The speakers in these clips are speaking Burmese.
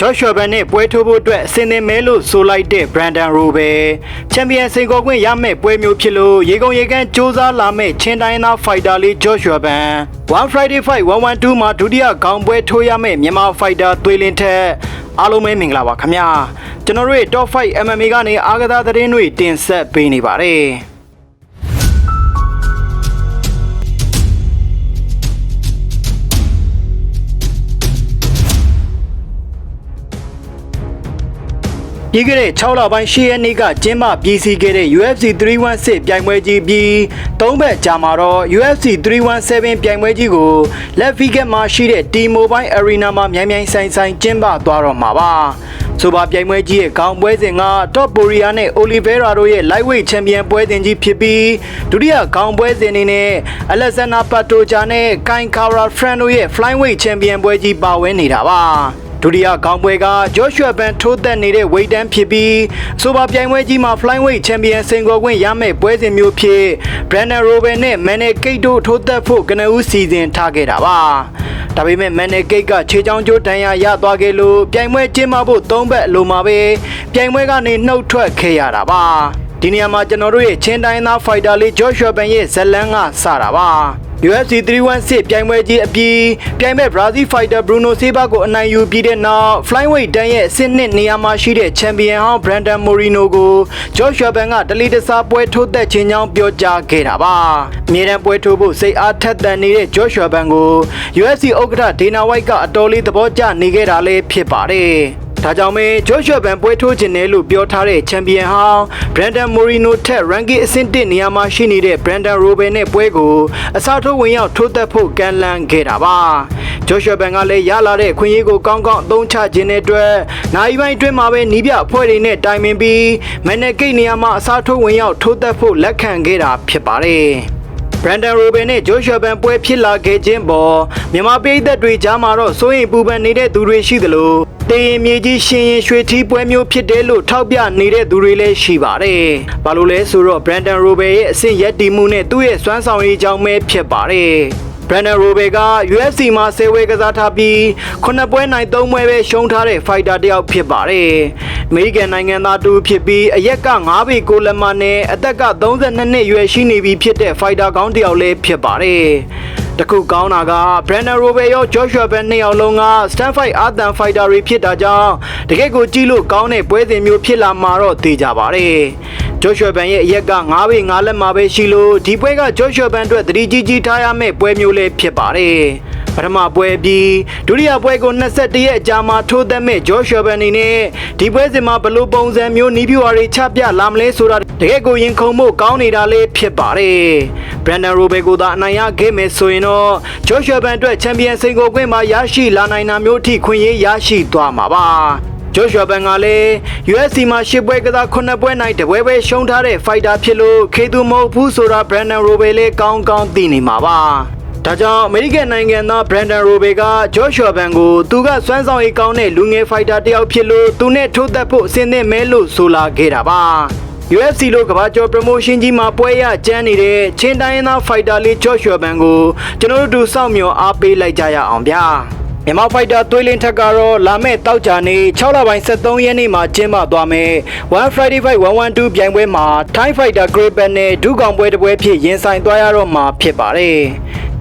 Joshua ဘန်နဲ့ပွဲထိုးဖို့အတွက်အဆင်သင့်မဲလို့ဆိုလိုက်တဲ့ Brandon Royval ချန်ပီယံစိန်ခေါ်ခွင့်ရမယ့်ပွဲမျိုးဖြစ်လို့ရေကုန်ရေကန်းစူးစမ်းလာမယ့်ချင်းတိုင်းသား fighter လေး Joshua ဘန် One Friday Fight 112မှာဒုတိယခေါင်းပွဲထိုးရမယ့်မြန်မာ fighter သွေးလင်းထက်အားလုံးပဲမင်္ဂလာပါခင်ဗျာကျွန်တော်တို့ Top 5 MMA ကနေအားကစားသတင်းတွေတင်ဆက်ပေးနေပါတယ်ပြီးခဲ့တဲ့6လပိုင်း10ရက်နေ့ကကျင်းပပြည်စည်းခဲ့တဲ့ UFC 316ပြိုင်ပွဲကြီးပြီး3ဘက်ကြာမှာတော့ UFC 317ပြိုင်ပွဲကြီးကို Las Vegas မှာရှိတဲ့ T-Mobile Arena မှာမြိုင်မြိုင်ဆိုင်ဆိုင်ကျင်းပသွားတော့မှာပါဆိုပါပြိုင်ပွဲကြီးရဲ့ခေါင်းပွဲစဉ်က Top Poirier နဲ့ Oliveira တို့ရဲ့ Lightweight Champion ပွဲစဉ်ကြီးဖြစ်ပြီးဒုတိယခေါင်းပွဲစဉ်အနေနဲ့ Alexander Pantoja နဲ့ Kai Kara France တို့ရဲ့ Flyweight Champion ပွဲကြီးပါဝင်နေတာပါဒုတိယခေါင်းပွဲက Joshua ဘန်ထိုးသက်နေတဲ့ weight တန်းဖြစ်ပြီးဆိုပါပြိုင်ပွဲကြီးမှာ Flyweight Champion စိန်ခေါ်ခွင့်ရမယ့်ပွဲစဉ်မျိုးဖြစ် Brandon Royval နဲ့ Manny Pacquiao တို့ထိုးသက်ဖို့ကနဦးစီစဉ်ထားခဲ့တာပါဒါပေမဲ့ Manny Pacquiao ကခြေချောင်းကျိုးဒဏ်ရာရသွားခဲ့လို့ပြိုင်ပွဲကျင်းပဖို့3ဘက်အလိုမှာပဲပြိုင်ပွဲကနေနှုတ်ထွက်ခဲ့ရတာပါဒီနေရာမှာကျွန်တော်တို့ရဲ့ချင်းတိုင်းသား fighter လေး Joshua ဘန်ရဲ့ဇလန်းကစတာပါUFC 316ပြိုင်ပွဲကြီးအပြီးပြိုင်မဲ့ Brazil fighter Bruno Silva ကိုအနိုင်ယူပြီးတဲ့နောက် Flyweight တန်းရဲ့အဆင့်နှစ်နေရာမှာရှိတဲ့ Champion ဟောင်း Brandon Moreno ကို Joshua ဘန်ကတလီတစားပွဲထိုးသက်ခြင်းကြောင့်ပြောကြားခဲ့တာပါအမြဲတမ်းပွဲထိုးဖို့စိတ်အားထက်သန်နေတဲ့ Joshua ဘန်ကို UFC ဥက္ကဋ္ဌ Dana White ကအတော်လေးသဘောကျနေခဲ့တာလည်းဖြစ်ပါတယ်ဒါကြောင့်ပဲ Joshua ဘန်ပွဲထိုးခြင်းနဲ့လို့ပြောထားတဲ့ Champion ဟောင်း Brandon Moreno ထက် ranking အဆင့်1နေရာမှာရှိနေတဲ့ Brandon Royval နဲ့ပွဲကိုအစားထိုးဝင်ရောက်ထိုးသက်ဖို့ကမ်းလှမ်းခဲ့တာပါ Joshua ဘန်ကလည်းရလာတဲ့ခွင့်ရေးကိုကောင်းကောင်းအသုံးချခြင်းတဲ့အတွက်နိုင်ပိုင်းအတွင်းမှာပဲနီးပြအဖွဲ့တွေနဲ့တိုင်ပင်ပြီး Manny Pacquiao နေရာမှာအစားထိုးဝင်ရောက်ထိုးသက်ဖို့လက်ခံခဲ့တာဖြစ်ပါတယ်Brandon Royval နဲ့ Joshua ဘန်ပွဲဖြစ်လာခဲ့ခြင်းပေါ်မြန်မာပြည်သက်တွေကြားမှာတော့စိုးရိမ်ပူပန်နေတဲ့သူတွေရှိသလိုတေးရင်မြေကြီးရှင်ရင်ရွှေထီးပွဲမျိုးဖြစ်တယ်လို့ထောက်ပြနေတဲ့သူတွေလည်းရှိပါတယ်။ဘာလို့လဲဆိုတော့ Brandon Royval ရဲ့အဆင့်ရက်တီမှုနဲ့သူ့ရဲ့စွမ်းဆောင်ရည်ကြောင့်ပဲဖြစ်ပါတယ်။ Brandon Royval က UFC မှာ10ဝဲကစားထားပြီး9ပွဲနိုင်3ပွဲပဲရှုံးထားတဲ့ fighter တစ်ယောက်ဖြစ်ပါတယ်။အမေရိကန်နိုင်ငံသားတူဖြစ်ပြီးအရက်က9ပေ9လက်မနဲ့အသက်က32နှစ်အရွယ်ရှိနေပြီဖြစ်တဲ့ fighter ကောင်းတစ်ယောက်လည်းဖြစ်ပါတယ်။တခုကောင်းတာက Brandon Royval ရော Joshua ဘန်နှစ်ယောက်လုံးက stand fight အာသန် fighter တွေဖြစ်တာကြောင့်တကယ့်ကိုကြည့်လို့ကောင်းတဲ့ပွဲစဉ်မျိုးဖြစ်လာမှာတော့သိကြပါတယ်။ Joshua ဘန်ရဲ့အရက်က9ပေ9လက်မှာပဲရှိလို့ဒီပွဲက Joshua ဘန်အတွက်သတိကြီးထားရမယ့်ပွဲမျိုးလည်းဖြစ်ပါတယ်။ပထမပွဲပြီးဒုတိယပွဲကို21ရက်အကြာမှာထိုးသက်မဲ့ Joshua ဘန်အနေနဲ့ဒီပွဲစဉ်မှာဘလို့ပုံစံမျိုးနီးပြူတွေချပြလာမလဲဆိုတာတကယ့်ကိုရင်ခုန်ဖို့ကောင်းနေတာလေးဖြစ်ပါတယ်။ Brandon Royval ကိုသာအနိုင်ရခဲ့မယ်ဆိုရင်တော့ Joshua ဘန်အတွက်ချန်ပီယံစိန်ခေါ်ခွင့်မှာရရှိလာနိုင်တာမျိုးထိခွင့်ရေးရရှိသွားမှာပါ။ Joshua ဘန်ကလည်း UFC မှာ10ပွဲကစား9ပွဲနိုင်တပွဲပဲရှုံးထားတဲ့ fighter ဖြစ်လို့ခေသူမဟုတ်ဘူးဆိုတာ Brandon Royval လည်းကောင်းကောင်းသိနေမှာပါဒါကြောင့်အမေရိကန်နိုင်ငံသား Brandon Royval က Joshua ဘန်ကိုသူကစွမ်းဆောင်ရည်ကောင်းတဲ့လူငယ် fighter တစ်ယောက်ဖြစ်လို့သူနဲ့ထိုးသက်ဖို့အဆင်သင့်မဲလို့ဆိုလာခဲ့တာပါUFC လို့ကမ္ဘာကျော် promotion ကြီးမှာပွဲရကျန်းနေတဲ့ချင်းတိုင်းသား fighter လေး Joshua ဘန်ကိုကျွန်တော်တို့စောင့်မျှော်အားပေးလိုက်ကြရအောင်ဗျာမြန်မာ fighter သွေးလင်းထက်ကတော့လာမယ့်တောက်ကြနေ့6လပိုင်း23ရက်နေ့မှာကျင်းပသွားမယ် One Friday Fight 112ပြိုင်ပွဲမှာ Thai fighter Gripen နဲ့ဒုကောင်ပွဲတစ်ပွဲဖြစ်ရင်ဆိုင်သွားရတော့မှာဖြစ်ပါတယ်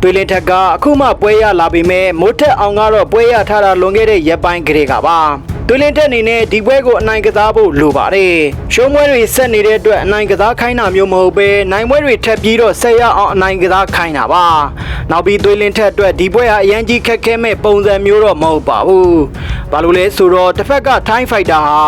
သွေးလင်းထက်ကအခုမှပွဲရလာပေမဲ့မိုးထက်အောင်ကတော့ပွဲရထားတာလွန်ခဲ့တဲ့ရက်ပိုင်းကလေးကပါသွေးလင်းတက်အနေနဲ့ဒီပွဲကိုအနိုင်ကစားဖို့လိုပါတယ်။ရှုံးပွဲတွေဆက်နေတဲ့အတွက်အနိုင်ကစားခိုင်းတာမျိုးမဟုတ်ပဲနိုင်ပွဲတွေထပ်ပြီးတော့ဆက်ရအောင်အနိုင်ကစားခိုင်းတာပါ။နောက်ပြီးသွေးလင်းထက်အတွက်ဒီပွဲဟာအရန်ကြီးခက်ခဲမဲ့ပုံစံမျိုးတော့မဟုတ်ပါဘူး။ဘာလို့လဲဆိုတော့တစ်ဖက်က Thai fighter ဟာ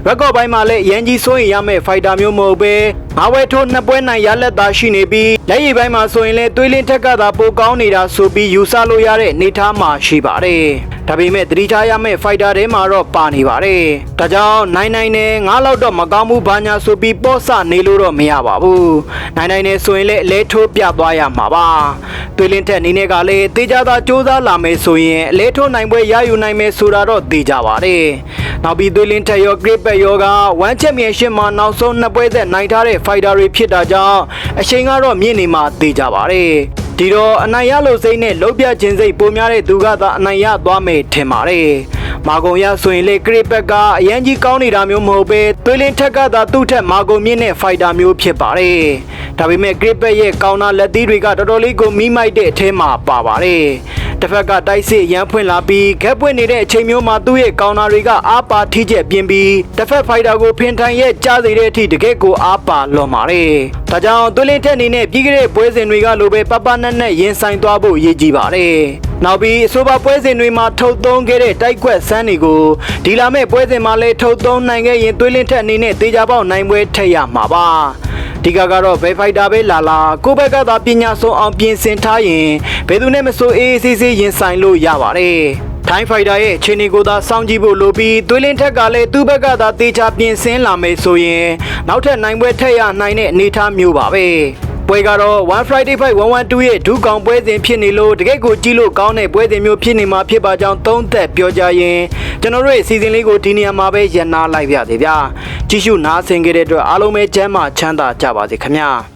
record ပိုင်းမှာလည်းအရန်ကြီးစိုးရင်ရမဲ့ fighter မျိုးမဟုတ်ပဲငါးပွဲထိုး2ပွဲနိုင်ရလက်သာရှိနေပြီးလက်ရည်ပိုင်းမှာဆိုရင်လည်းသွေးလင်းထက်ကသာပိုကောင်းနေတာဆိုပြီးယူဆလို့ရတဲ့အနေထားမှာရှိပါတယ်။ဒါပေမဲ့သတိထားရမယ့် fighter တွေမှာတော့ပါနေပါတယ်။ဒါကြောင့်နိုင်နဲ့ငါးလောက်တော့မကောင်းဘူးဘာညာဆိုပြီးပေါ့ဆနေလို့တော့မရပါဘူး။နိုင်နဲ့ဆိုရင်လည်းအလဲထိုးပြသွားရမှာပါ။သွေးလင်းထက်အနေနဲ့ကလည်းတေချာသာစူးစမ်းလာမယ်ဆိုရင်အလဲထိုးနိုင်ပွဲရယူနိုင်မယ်ဆိုတာတော့သိကြပါတယ်။နောက်ပြီးသွေးလင်းထက်ရော Gripen ရောက One Championship မှာနောက်ဆုံး2ပွဲသက်နိုင်ထားတဲ့ fighter တွေဖြစ်တာကြောင့်အချိန်ကတော့မြင့်နေမှာသိကြပါတယ်။ဒီတော့အနိုင်ရလို့စိတ်နဲ့လုံးပြခြင်းစိတ်ပိုများတဲ့သူကသာအနိုင်ရသွားမယ်ထင်ပါတယ် မာဂုံရဆိုရင်လေခရစ်ဘက်ကအရန်ကြီးကောင်းနေတာမျိုးမဟုတ်ပဲသွေးလင်းထက်ကသာသူ့ထက်မာဂုံမြင့်တဲ့ဖိုက်တာမျိုးဖြစ်ပါတယ်ဒါပေမဲ့ခရစ်ဘက်ရဲ့ကောင်းတာလက်သီးတွေကတော်တော်လေးကိုမိမိုက်တဲ့အထဲမှာပါပါတယ်တစ်ဖက်ကတိုက်စစ်ရန်ဖွင့်လာပြီးခက်ပွင့်နေတဲ့အချိန်မျိုးမှာသူ့ရဲ့ကောင်နာတွေကအားပါထိကျက်ပြင်းပြီးတစ်ဖက်ဖိုက်တာကိုဖင်ထိုင်ရဲ့ကြားစေတဲ့အထိတကယ့်ကိုအားပါလွန်ပါတယ်။ဒါကြောင့်သွေးလင်းထက်အနေနဲ့ပြီးခဲ့တဲ့ပွဲစဉ်တွေကလိုပဲပပနက်နဲ့ရင်ဆိုင်သွားဖို့ရည်ကြီးပါတယ်။နောက်ပြီးအဆိုပါပွဲစဉ်တွေမှာထုတ်သုံးခဲ့တဲ့တိုက်ခွက်ဆန်းတွေကိုဒီလာမဲ့ပွဲစဉ်မှာလည်းထုတ်သုံးနိုင်ခဲ့ရင်သွေးလင်းထက်အနေနဲ့တေချာပေါက်နိုင်ပွဲထက်ရမှာပါ။ဒီကတော့ဘယ်ဖိုက်တာပဲလာလာကိုယ့်ဘက်ကသာပညာဆုံးအောင်ပြင်ဆင်ထားရင်ဘယ်သူနဲ့မဆိုအေးအေးဆေးရင်ဆိုင်လို့ရပါတယ်။ထိုင်းဖိုက်တာရဲ့အခြေအနေကိုသာစောင့်ကြည့်ဖို့လိုပြီးသွေးလင်းထက်ကလည်းသူ့ဘက်ကသာတေချာပြင်ဆင်လာမယ်ဆိုရင်နောက်ထပ်နိုင်ပွဲထက်ရနိုင်တဲ့အနေအထားမျိုးပါပဲ။ပွဲကတော့ One Friday Fight 112ရဲ့ဒုကောင်ပွဲစဉ်ဖြစ်နေလို့တကယ့်ကိုကြည့်လို့ကောင်းတဲ့ပွဲစဉ်မျိုးဖြစ်နေမှာဖြစ်ပါကြောင်းသုံးသက်ပြောကြရင်ကျွန်တော်တို့ရဲ့စီစဉ်လေးကိုဒီနေရာမှာပဲရန်နာလိုက်ပါသေးဗျာကြည့်ရှုနားဆင်ကြတဲ့အတွက်အားလုံးပဲကျမ်းမာချမ်းသာကြပါစေခင်ဗျာ